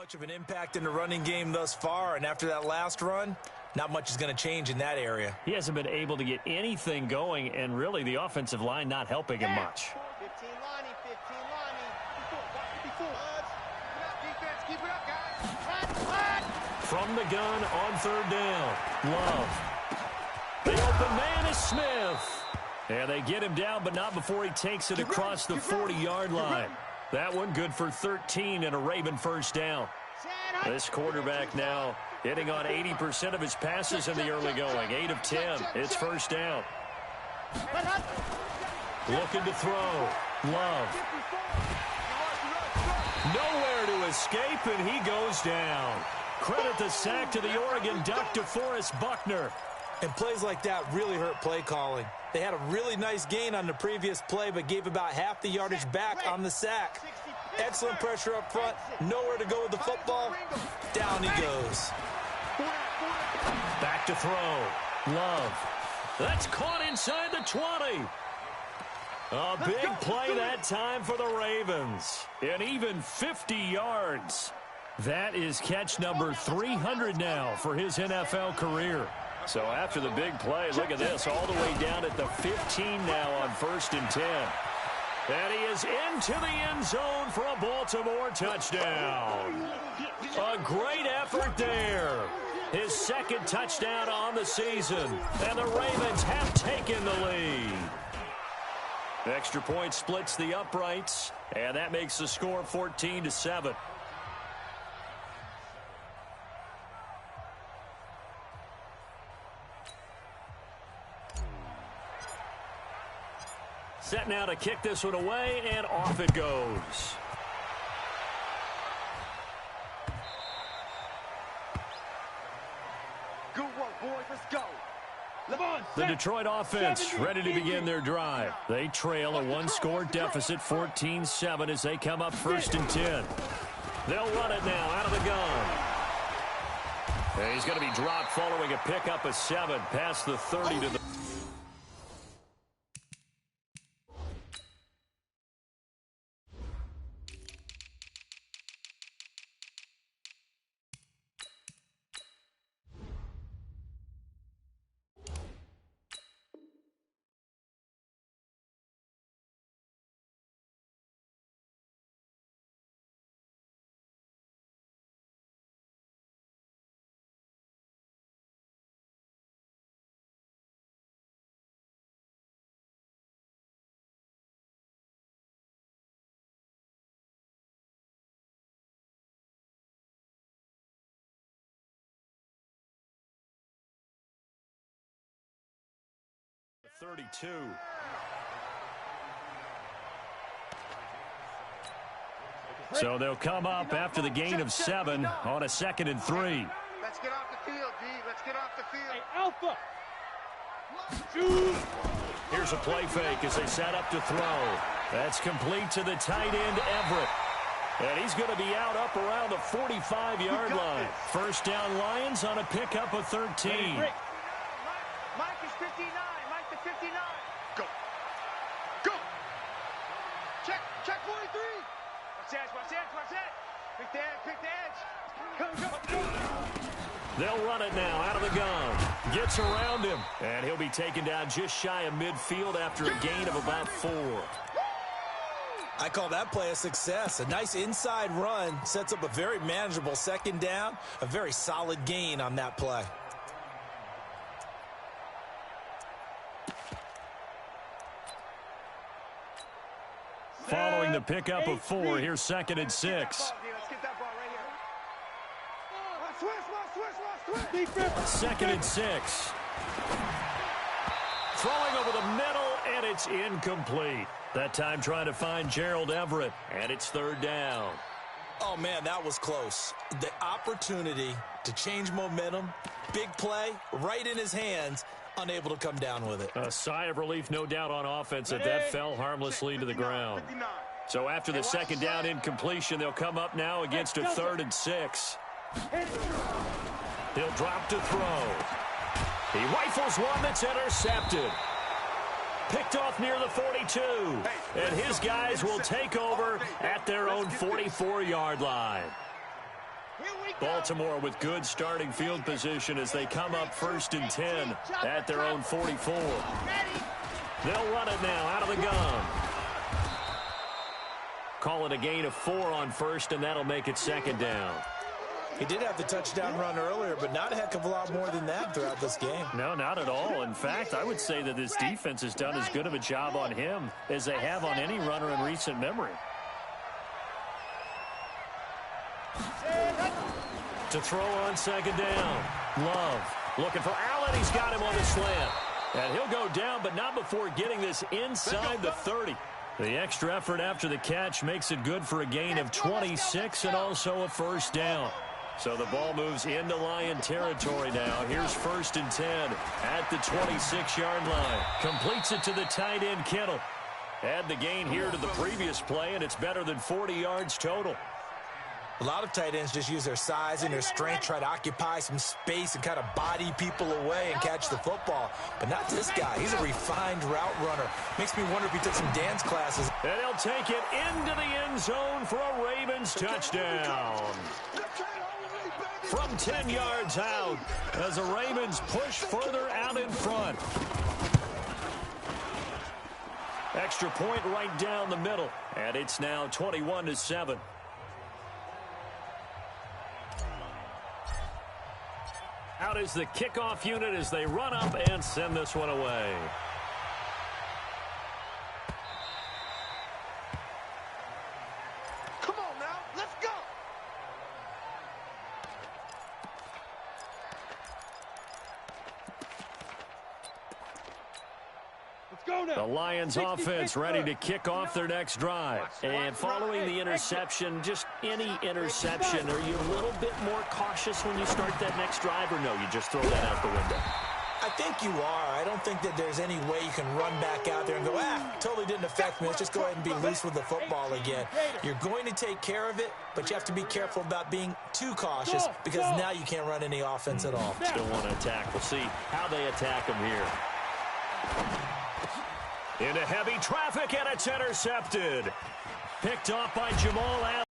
Much of an impact in the running game thus far, and after that last run, not much is going to change in that area. He hasn't been able to get anything going, and really the offensive line not helping him much. 15 Lonnie, 15 Lonnie. Defense, keep it up, guys. From the gun on third down. Love. The open man is Smith. And they get him down, but not before he takes it across the 40-yard line. That one good for 13 and a Raven first down. This quarterback now hitting on 80% of his passes in the early going. 8 of 10. It's first down. Looking to throw. Love. Nowhere to escape, and he goes down. Credit the sack to the Oregon Duck, DeForest Buckner. And plays like that really hurt play calling. They had a really nice gain on the previous play, but gave about half the yardage back on the sack. Excellent pressure up front. Nowhere to go with the football. Down he goes. Back to throw. Love. That's caught inside the 20. A big play that time for the Ravens. And even 50 yards. That is catch number 300 now for his NFL career. So after the big play, look at this, all the way down at the 15 now on 1st and 10. And he is into the end zone for a Baltimore touchdown. A great effort there. His second touchdown on the season. And the Ravens have taken the lead. Extra point splits the uprights. And that makes the score 14-7. Set now to kick this one away, and off it goes. Good work, boys. Let's go. The Detroit offense ready to begin their drive. They trail a one-score deficit, 14-7, as they come up 1st and 10. They'll run it now out of the gun. And he's going to be dropped following a pickup of 7 past the 30 to the... .32. So they'll come up after the gain of 7 on a 2nd and 3. Let's get off the field, D. Let's get off the field. Hey, Alpha. Here's a play fake as they set up to throw. That's complete to the tight end, Everett. And he's going to be out up around the 45-yard line. First down, Lions on a pickup of 13. Mike is 59. Mike to 59. Go. Go. Check 43. Watch that. Pick the edge. Go. They'll run it now out of the gun. Gets around him. And he'll be taken down just shy of midfield after a gain of about 4. I call that play a success. A nice inside run sets up a very manageable 2nd down. A very solid gain on that play. Following the pickup of 4, here's 2nd and 6. Let's get that ball right here. Switch. 2nd and 6. Throwing over the middle, and it's incomplete. That time trying to find Gerald Everett, and it's 3rd down. Oh, man, that was close. The opportunity to change momentum, big play, right in his hands, unable to come down with it. A sigh of relief, no doubt, on offense that fell harmlessly to the ground. So after the 2nd down incompletion, they'll come up now against a 3rd and 6. He'll drop to throw. He rifles one that's intercepted. Picked off near the 42. And his guys will take over at their own 44-yard line. Baltimore with good starting field position as they come up 1st and 10 at their own 44. They'll run it now out of the gun. Call it a gain of 4 on 1st, and that'll make it 2nd down. He did have the touchdown run earlier, but not a heck of a lot more than that throughout this game. No, not at all. In fact, I would say that this defense has done as good of a job on him as they have on any runner in recent memory. To throw on 2nd down. Love looking for Allen. He's got him on the slant. And he'll go down, but not before getting this inside the 30. The extra effort after the catch makes it good for a gain of 26 and also a 1st down. So the ball moves into Lion territory now. Here's 1st and 10 at the 26-yard line. Completes it to the tight end, Kittle. Add the gain here to the previous play, and it's better than 40 yards total. A lot of tight ends just use their size and their strength, try to occupy some space and kind of body people away and catch the football. But not this guy. He's a refined route runner. Makes me wonder if he took some dance classes. And he'll take it into the end zone for a Ravens touchdown. From 10 yards out as the Ravens push further out in front. Extra point right down the middle. And it's now 21-7. Out is the kickoff unit as they run up and send this one away. Come on now, let's go. Let's go now. The Lions offense ready to kick off their next drive. And following the interception, just any interception, are you a little bit more cautious when you start that next drive, or no, you just throw that out the window? I think you are. I don't think that there's any way you can run back out there and go, totally didn't affect me. Let's just go ahead and be loose with the football again. You're going to take care of it, but you have to be careful about being too cautious because now you can't run any offense at all. Still want to attack. We'll see how they attack them here. Into heavy traffic, and it's intercepted. Picked off by Jamal Allen.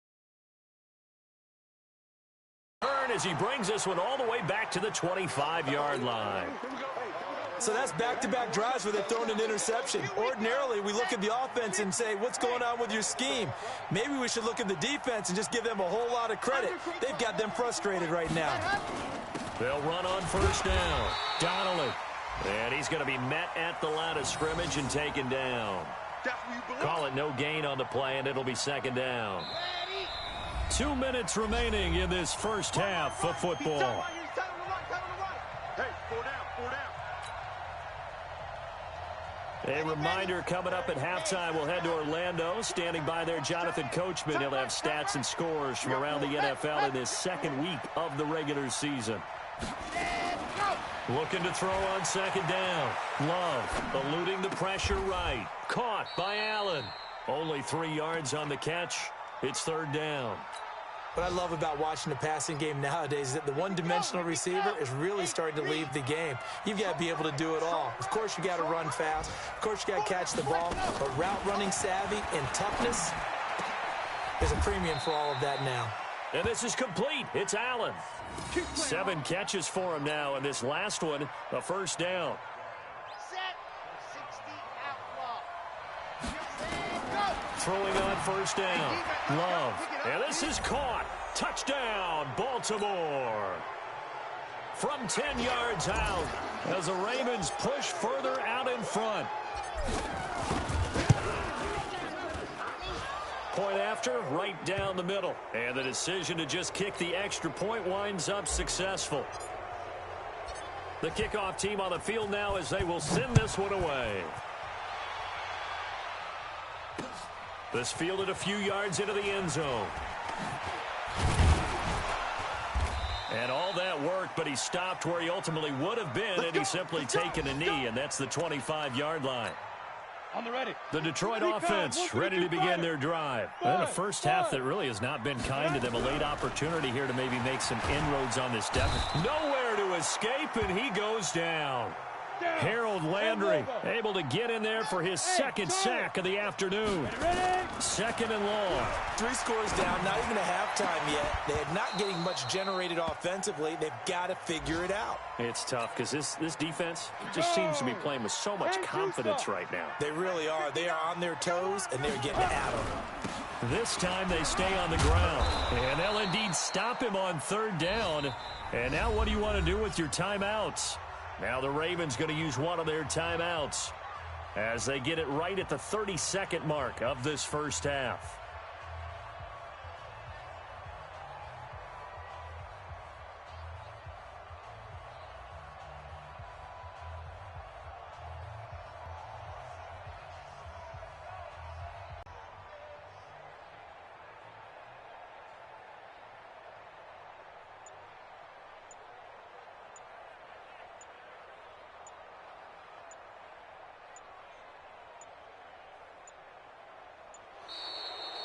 As he brings this one all the way back to the 25-yard line. So that's back-to-back drives where they're throwing an interception. Ordinarily, we look at the offense and say, what's going on with your scheme? Maybe we should look at the defense and just give them a whole lot of credit. They've got them frustrated right now. They'll run on 1st down. Donnelly. And he's going to be met at the line of scrimmage and taken down. Call it no gain on the play, and it'll be 2nd down. 2 minutes remaining in this first half of football. A reminder coming up at halftime, we'll head to Orlando. Standing by there, Jonathan Coachman. He'll have stats and scores from around the NFL in this 2nd week of the regular season. Looking to throw on 2nd down. Love eluding the pressure right. Caught by Allen. Only 3 yards on the catch. It's 3rd down. What I love about watching the passing game nowadays is that the one-dimensional receiver is really starting to leave the game. You've got to be able to do it all. Of course, you got to run fast. Of course, you got to catch the ball. But route running savvy and toughness, there's a premium for all of that now. And this is complete. It's Allen. 7 catches for him now, and this last one, a 1st down. Throwing on 1st down. Love. And this is caught. Touchdown, Baltimore. From 10 yards out as the Ravens push further out in front. Point after, right down the middle. And the decision to just kick the extra point winds up successful. The kickoff team on the field now as they will send this one away. This fielded a few yards into the end zone. And all that work, but he stopped where he ultimately would have been, and he's simply taken a knee, and that's the 25-yard line. On the ready. The Detroit offense ready to begin their drive. And a first half that really has not been kind to them. A late opportunity here to maybe make some inroads on this deficit. Nowhere to escape, and he goes down. Harold Landry able to get in there for his second sack of the afternoon. Second and long. 3 scores down, not even a halftime yet. They're not getting much generated offensively. They've got to figure it out. It's tough because this defense just seems to be playing with so much confidence right now. They really are. They are on their toes, and they're getting at them. This time they stay on the ground. And they'll indeed stop him on third down. And now what do you want to do with your timeouts? Now the Ravens going to use one of their timeouts as they get it right at the 30-second mark of this first half.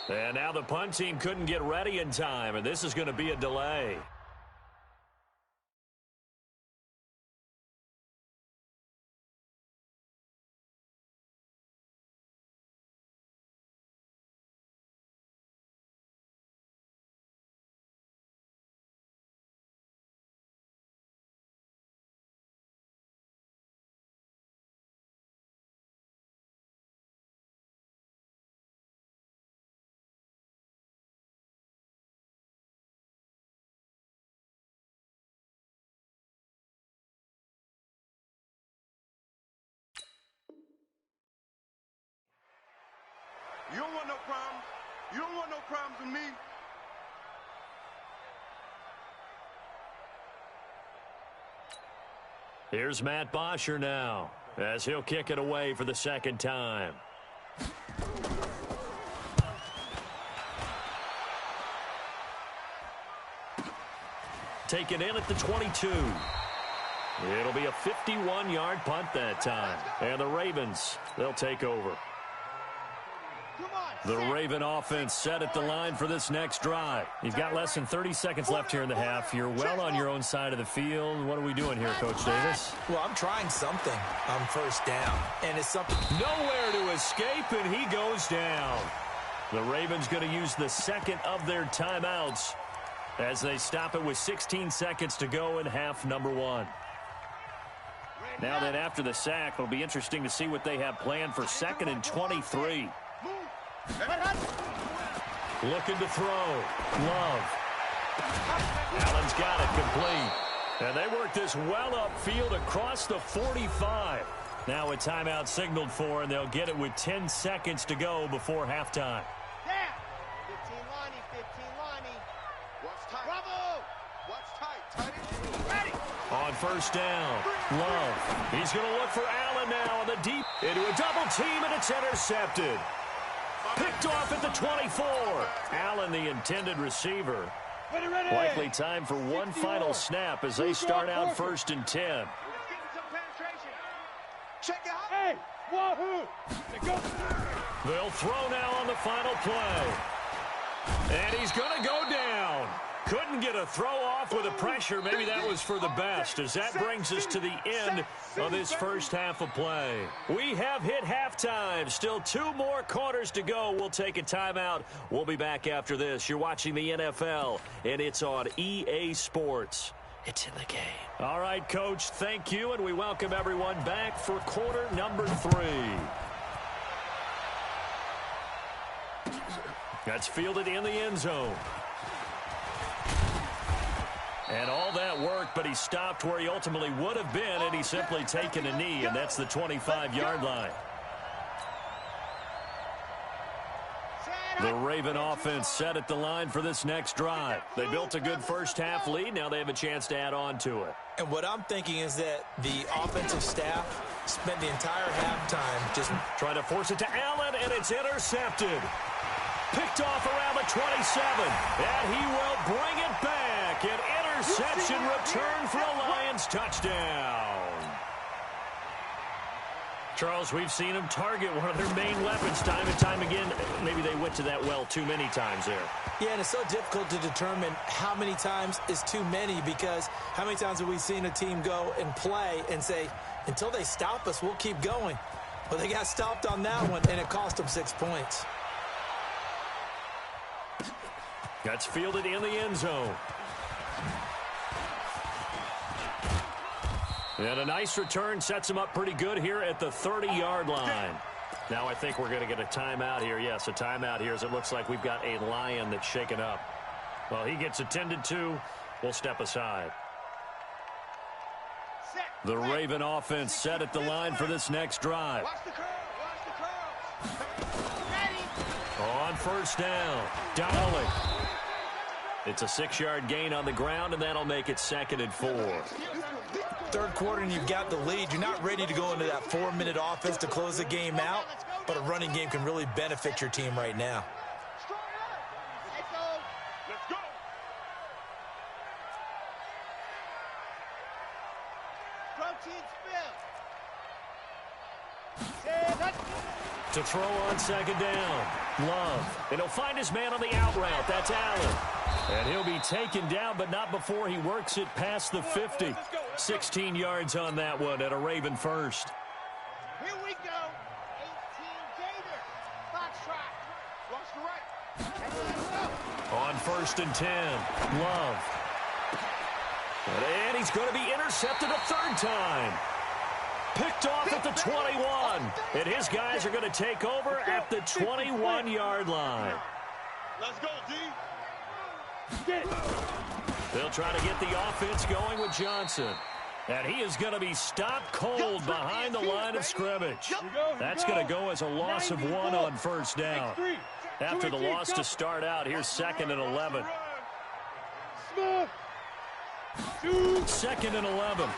And now the punt team couldn't get ready in time, and this is going to be a delay. You don't want no problems. You don't want no problems with me. Here's Matt Bosher now as he'll kick it away for the second time. Taken in at the 22. It'll be a 51-yard punt that time. And the Ravens, they'll take over. The Raven offense set at the line for this next drive. You've got less than 30 seconds left here in the half. You're well on your own side of the field. What are we doing here, Coach Davis? Well, I'm trying something on first down, and it's something. Nowhere to escape, and he goes down. The Ravens going to use the second of their timeouts as they stop it with 16 seconds to go in half number 1. Now that after the sack, it'll be interesting to see what they have planned for 2nd and 23. Looking to throw. Love. Allen's got it complete. And they work this well upfield across the 45. Now a timeout signaled for, and they'll get it with 10 seconds to go before halftime. 15 Lonnie, 15 Lonnie. Watch tight. Bravo! Watch tight. Tight. Ready. On first down, Love. He's going to look for Allen now on the deep. Into a double team, and it's intercepted. Picked off at the 24. Allen, the intended receiver. Ready. Likely time for one final snap as they start out 1st and 10. Getting some penetration. Check out. Hey, wahoo! Go. They'll throw now on the final play. And he's going to go down. Couldn't get a throw off with the pressure. Maybe that was for the best, as that brings us to the end of this first half of play. We have hit halftime. Still 2 more quarters to go. We'll take a timeout. We'll be back after this. You're watching the NFL, and it's on EA Sports. It's in the game. All right, Coach, thank you, and we welcome everyone back for quarter number 3. That's fielded in the end zone. And all that work, but he stopped where he ultimately would have been, and he's simply taken a knee, and that's the 25-yard line. The Raven offense set at the line for this next drive. They built a good first half lead. Now they have a chance to add on to it. And what I'm thinking is that the offensive staff spent the entire halftime just trying to force it to Allen, and it's intercepted. Picked off around the 27, and he will bring it back. An interception return for a Lions touchdown. Charles, we've seen them target one of their main weapons time and time again. Maybe they went to that well too many times there. Yeah, and it's so difficult to determine how many times is too many, because how many times have we seen a team go and play and say, Until they stop us, we'll keep going. But they got stopped on that one, and it cost them 6 points. That's fielded in the end zone. And a nice return sets him up pretty good here at the 30-yard line. Now I think we're going to get a timeout here. Yes, a timeout here as it looks like we've got a Lion that's shaken up. Well, he gets attended to. We'll step aside. The Raven offense set at the line for this next drive. Watch the curl. Watch the curl. Ready. On first down, Donnelly. It's a 6-yard gain on the ground, and that'll make it 2nd and 4. Third quarter, and you've got the lead. You're not ready to go into that 4-minute offense to close the game out, but a running game can really benefit your team right now. Let's go. Protein spill. To throw on 2nd down, Love. And he'll find his man on the out route. That's Allen. And he'll be taken down, but not before he works it past the 50. 16 yards on that one at a Raven first. Here we go. 18 Gator. Foxtrot. Watch the right. And let's go. On 1st and 10, Love. And he's going to be intercepted a 3rd time. Picked off at the 21. And his guys are going to take over at the 21-yard line. Let's go, D. They'll try to get the offense going with Johnson. And he is going to be stopped cold behind the line of scrimmage. That's going to go as a loss of 1 on first down. After the loss to start out, here's 2nd and 11. 2nd and 11.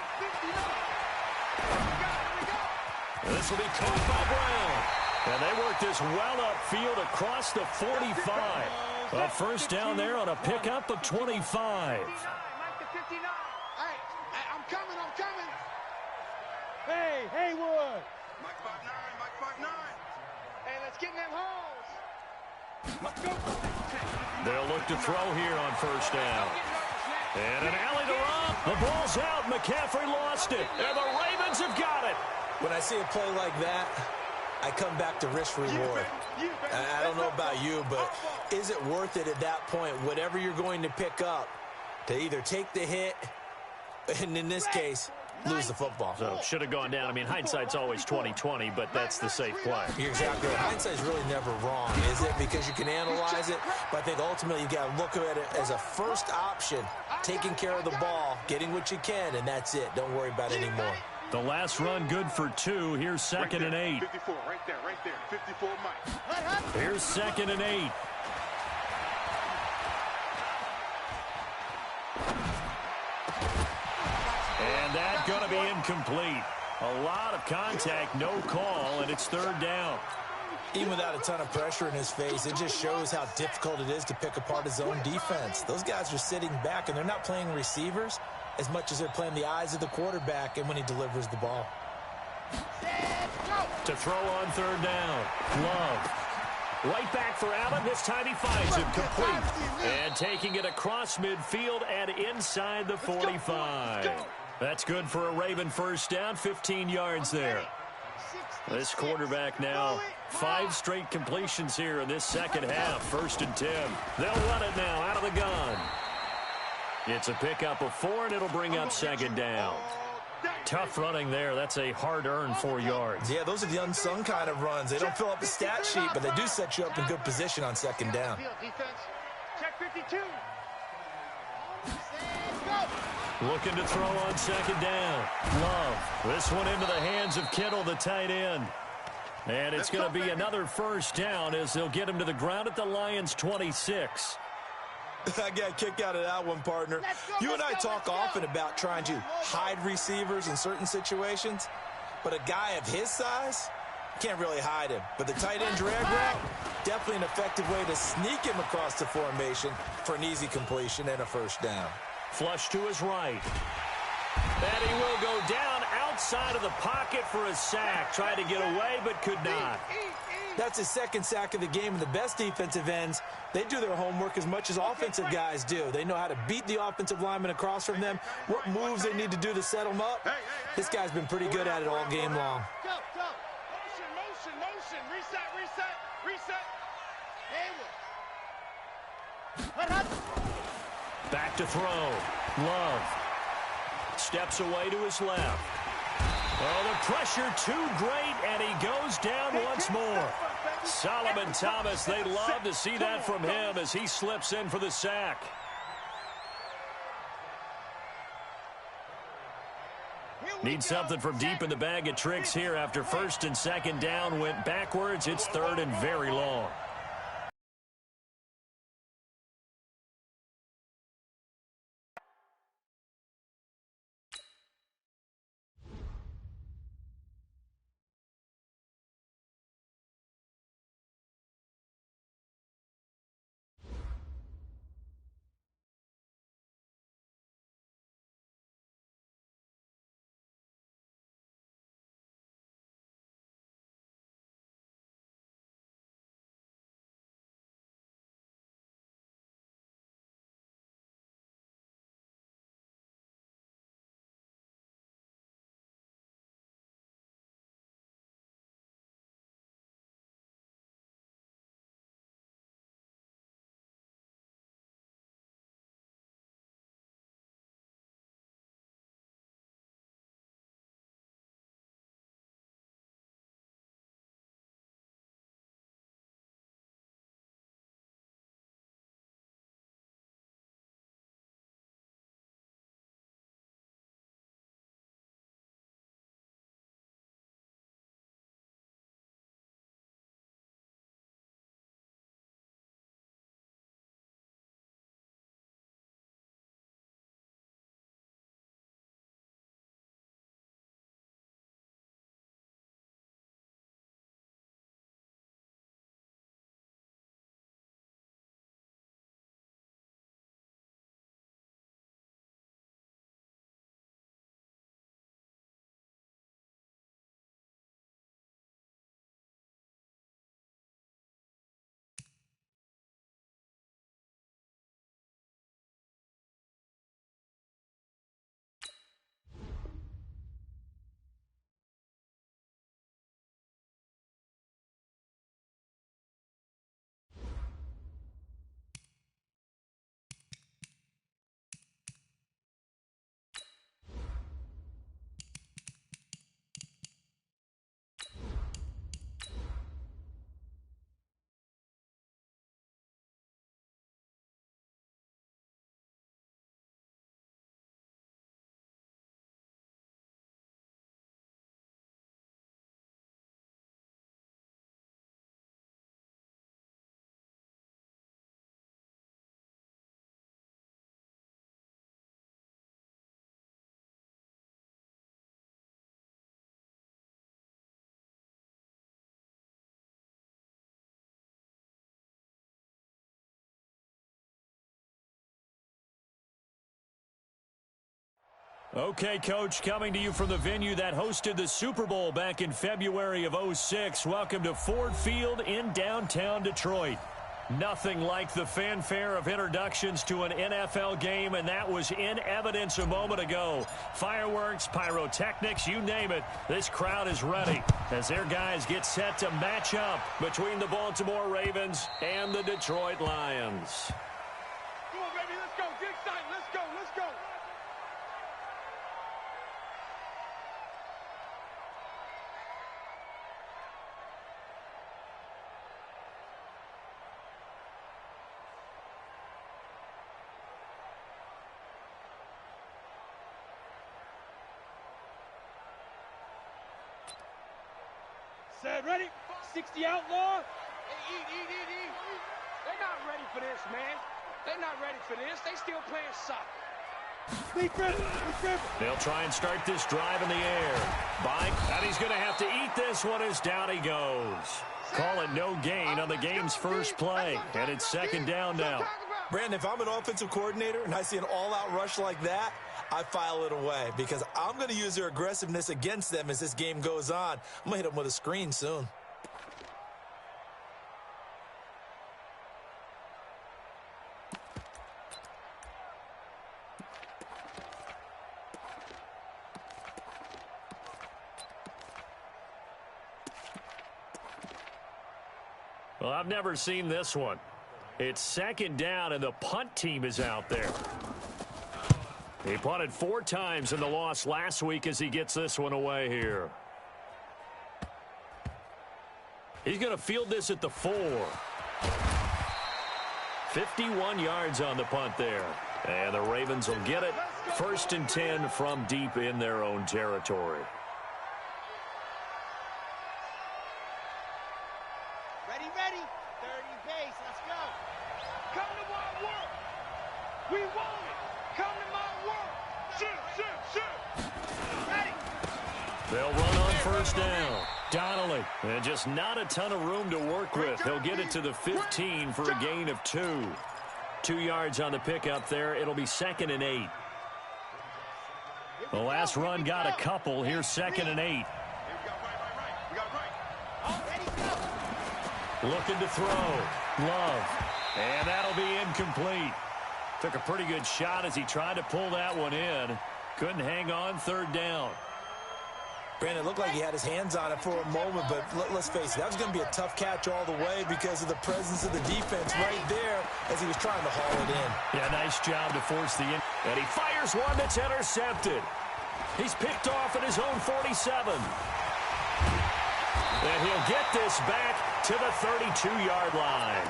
This will be caught by Brown. And they work this well upfield across the 45. A first down there on a pickup of 25. Hey, I'm coming. Hey, Haywood. Mike 5'9", Mike 5'9". Hey, let's get in them holes. Let's go. They'll look to throw here on first down. And an alley to Rob. The ball's out. McCaffrey lost it. And the Ravens have got it. When I see a play like that, I come back to risk reward. I don't know about you, but is it worth it at that point, whatever you're going to pick up, to either take the hit, and in this case, lose the football? So should have gone down. I mean, hindsight's always 20/20, but that's the safe play. You're exactly right. Hindsight's really never wrong, is it? Because you can analyze it, but I think ultimately you got to look at it as a first option, taking care of the ball, getting what you can, and that's it. Don't worry about it anymore. The last run good for 2. Here's 2nd and 8. 54, right there. 54, Mike. Here's 2nd and 8. And that's going to be incomplete. A lot of contact, no call, and it's 3rd down. Even without a ton of pressure in his face, it just shows how difficult it is to pick apart his own defense. Those guys are sitting back, and they're not playing receivers as much as they're playing the eyes of the quarterback and when he delivers the ball. To throw on 3rd down, Love. Right back for Allen. This time he finds him complete. And taking it across midfield and inside the 45. That's good for a Raven first down, 15 yards there. This quarterback now, 5 straight completions here in this second half. 1st and 10. They'll run it now out of the gun. It's a pickup of 4, and it'll bring up 2nd down. Tough running there. That's a hard-earned 4 yards. Yeah, those are the unsung kind of runs. They don't fill up the stat sheet, but they do set you up in good position on 2nd down. Check 52. Looking to throw on 2nd down. Love. This one into the hands of Kittle, the tight end. And it's going to be another first down as they'll get him to the ground at the Lions' 26. I got a kick out of that one, partner. You and I talk often about trying to hide receivers in certain situations, but a guy of his size can't really hide him. But the tight end drag route, definitely an effective way to sneak him across the formation for an easy completion and a first down. Flush to his right. And he will go down outside of the pocket for a sack. Tried to get away, but could not. That's his second sack of the game, and the best defensive ends, they do their homework as much as offensive guys do. They know how to beat the offensive lineman across from them, what moves they need to do to set them up. This guy's been pretty good at it all game long. Go. Motion. Reset. Back to throw. Love steps away to his left. Oh, the pressure too great, and he goes down once more. Solomon Thomas, they love to see that from him as he slips in for the sack. Need something from deep in the bag of tricks here after first and second down went backwards. It's third and very long. Okay, Coach, coming to you from the venue that hosted the Super Bowl back in February of '06. Welcome to Ford Field in downtown Detroit. Nothing like the fanfare of introductions to an NFL game, and that was in evidence a moment ago. Fireworks, pyrotechnics, you name it. This crowd is ready as their guys get set to match up between the Baltimore Ravens and the Detroit Lions. Come on, baby, let's go. Get excited. Let's go. Set, ready? 60 outlaw. Hey, eat. They're not ready for this, man. They're not ready for this. They still playing soccer. They'll try and start this drive in the air. And he's going to have to eat this one as down he goes. Call it no gain on the game's first play. And it's second down now. Brandon, if I'm an offensive coordinator and I see an all-out rush like that, I file it away because I'm going to use their aggressiveness against them as this game goes on. I'm going to hit them with a screen soon. Well, I've never seen this one. It's second down, and the punt team is out there. He punted 4 times in the loss last week as he gets this one away here. He's going to field this at the 4. 51 yards on the punt there. And the Ravens will get it. 1st and 10 from deep in their own territory. Ready, ready. 30 base. Let's go. Come to my world. We want it. Come to my world. Shoot. Ready. They'll run on 1st down. Donnelly, and just not a ton of room to work with. He'll get it to the 15 for a gain of 2. 2 yards on the pickup there. It'll be 2nd and 8. The last run got a couple. Here's 2nd and 8. Looking to throw. Love. And that'll be incomplete. Took a pretty good shot as he tried to pull that one in. Couldn't hang on 3rd down. Brandon, it looked like he had his hands on it for a moment, but let's face it, that was going to be a tough catch all the way because of the presence of the defense right there as he was trying to haul it in. Yeah, nice job to force the in. And he fires one that's intercepted. He's picked off at his own 47. And he'll get this back to the 32-yard line.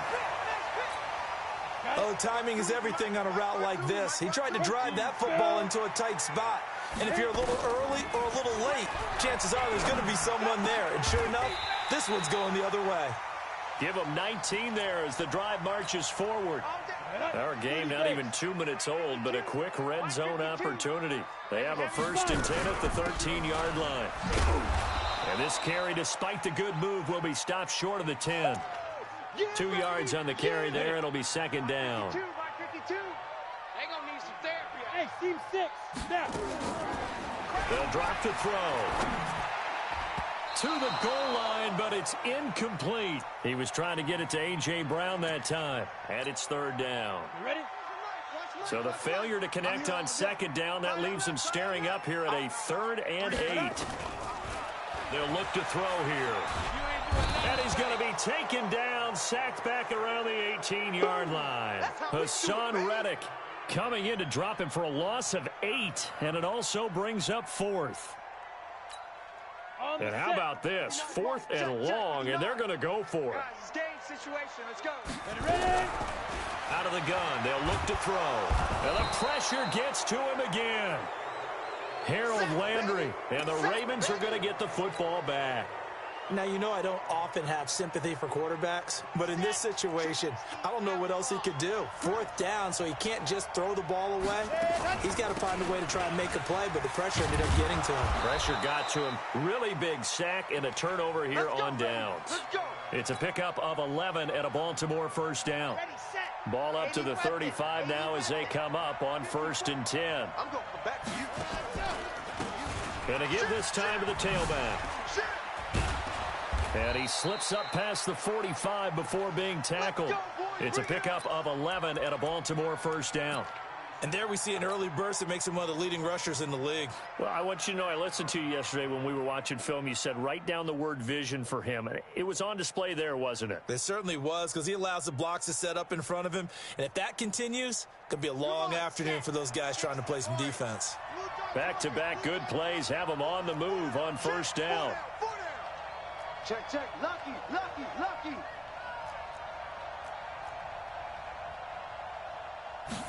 Oh, timing is everything on a route like this. He tried to drive that football into a tight spot. And if you're a little early or a little late, chances are there's going to be someone there. And sure enough, this one's going the other way. Give him 19 there as the drive marches forward. Our game not even 2 minutes old, but a quick red zone opportunity. They have a 1st and 10 at the 13-yard line. And this carry, despite the good move, will be stopped short of the 10. 2 yards on the carry there. It'll be 2nd down. They gonna need some therapy. Hey, team 6. Snap. They'll drop to throw. To the goal line, but it's incomplete. He was trying to get it to A.J. Brown that time. And it's 3rd down. You ready? So the failure to connect on 2nd down, that leaves him staring up here at a 3rd and 8. They'll look to throw here. And he's going to be taken down, sacked back around the 18-yard line. Hassan Reddick coming in to drop him for a loss of 8, and it also brings up 4th. And how about this? 4th and long, and they're going to go for it. Guys, it's game situation. Let's go. Ready? Out of the gun, they'll look to throw. And the pressure gets to him again. Harold Landry, and the Ravens are going to get the football back. Now, you know I don't often have sympathy for quarterbacks, but in this situation, I don't know what else he could do. 4th down, so he can't just throw the ball away. He's got to find a way to try and make a play, but the pressure ended up getting to him. Pressure got to him. Really big sack and a turnover here on downs. It's a pickup of 11 and a Baltimore 1st down. Ball up to the 35 now as they come up on 1st and 10. I'm going to come back to you. Going to give this time to the tailback. And he slips up past the 45 before being tackled. It's a pickup of 11 and a Baltimore 1st down. And there we see an early burst that makes him one of the leading rushers in the league. Well, I want you to know, I listened to you yesterday when we were watching film. You said write down the word vision for him. And it was on display there, wasn't it? It certainly was, because he allows the blocks to set up in front of him. And if that continues, it could be a long afternoon for those guys trying to play some defense. Back-to-back good plays have him on the move on 1st down. Check. Lucky.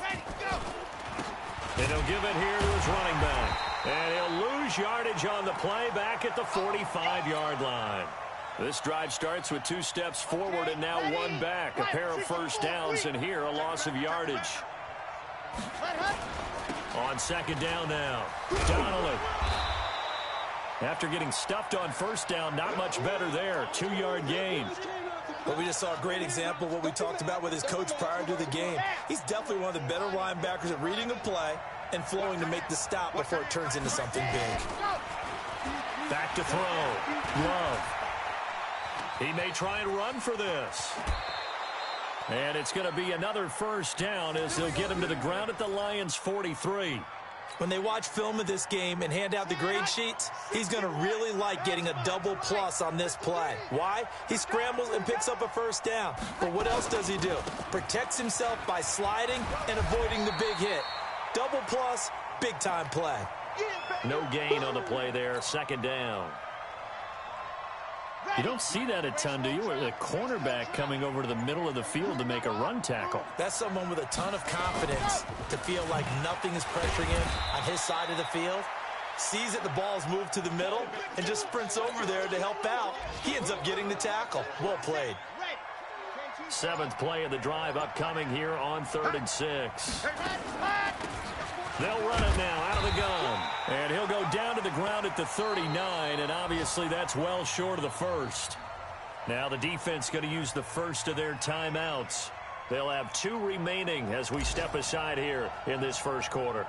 Ready, go. And he'll give it here to his running back. And he'll lose yardage on the play back at the 45-yard line. This drive starts with 2 steps forward and now 1 back. A pair of 1st downs, and here a loss of yardage. On 2nd down now, Donnelly. After getting stuffed on 1st down, not much better there. 2-yard gain. But we just saw a great example of what we talked about with his coach prior to the game. He's definitely one of the better linebackers at reading a play and flowing to make the stop before it turns into something big. Back to throw. Love. He may try and run for this. And it's going to be another 1st down as they'll get him to the ground at the Lions' 43. When they watch film of this game and hand out the grade sheets, he's going to really like getting a double plus on this play. Why? He scrambles and picks up a first down. But what else does he do? Protects himself by sliding and avoiding the big hit. Double plus, big-time play. No gain on the play there, second down. You don't see that a ton, do you? With a cornerback coming over to the middle of the field to make a run tackle. That's someone with a ton of confidence to feel like nothing is pressuring him on his side of the field. Sees that the ball's moved to the middle and just sprints over there to help out. He ends up getting the tackle. Well played. Seventh play of the drive upcoming here on 3rd and 6. They'll run it now out of the gun. And he'll go down to the ground at the 39, and obviously that's well short of the first. Now the defense going to use the first of their timeouts. They'll have 2 remaining as we step aside here in this first quarter.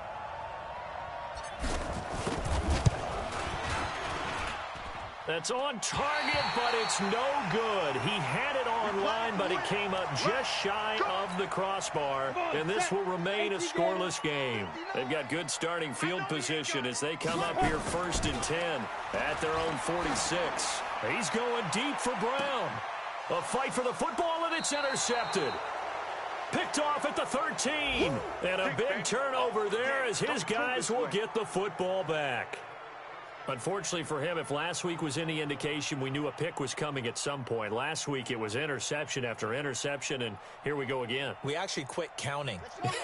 That's on target, but it's no good. He had it on line, but it came up just shy of the crossbar, and this will remain a scoreless game. They've got good starting field position as they come up here 1st and 10 at their own 46. He's going deep for Brown. A fight for the football, and it's intercepted. Picked off at the 13, and a big turnover there as his guys will get the football back. Unfortunately for him, if last week was any indication, we knew a pick was coming at some point. Last week it was interception after interception, and here we go again. We actually quit counting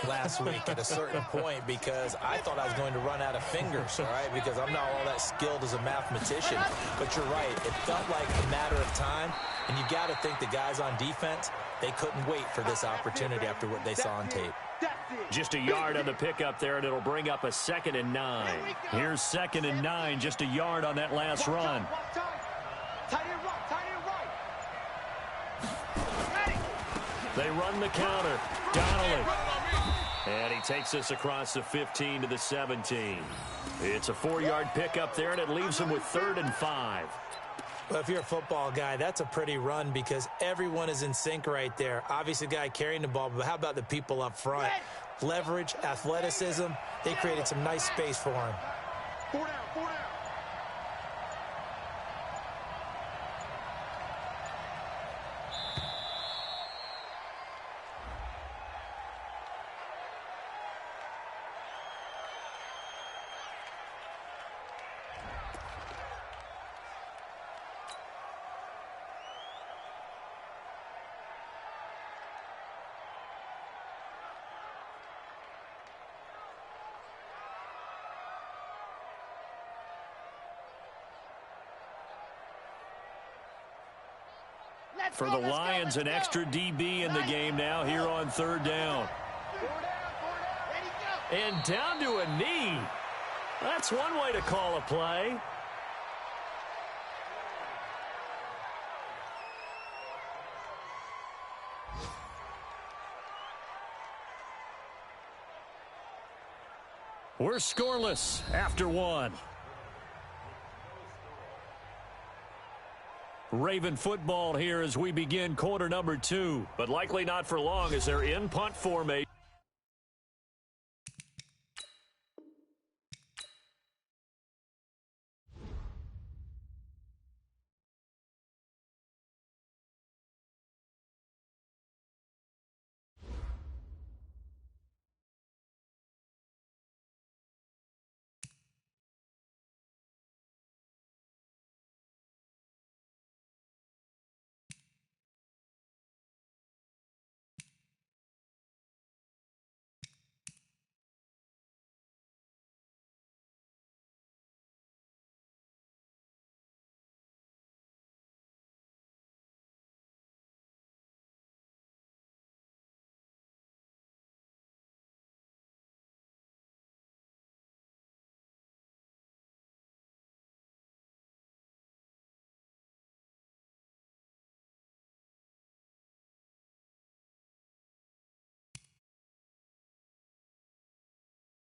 last week at a certain point because I thought I was going to run out of fingers, all right, because I'm not all that skilled as a mathematician. But you're right. It felt like a matter of time, and you got to think the guys on defense, they couldn't wait for this opportunity after what they saw on tape. Just a yard on the pickup there, and it'll bring up a 2nd and 9. Here's 2nd and 9, just a yard on that last run. They run the counter. Donnelly. And he takes us across the 15 to the 17. It's a 4-yard pickup there, and it leaves him with 3rd and 5. Well, if you're a football guy, that's a pretty run because everyone is in sync right there. Obviously, the guy carrying the ball, but how about the people up front? Leverage, athleticism, they created some nice space for him. 4 down, 4 down. For the Lions, an extra DB in the game now here on 3rd down. And down to a knee. That's one way to call a play. We're scoreless after 1. Raven football here as we begin quarter number 2, but likely not for long as they're in punt formation.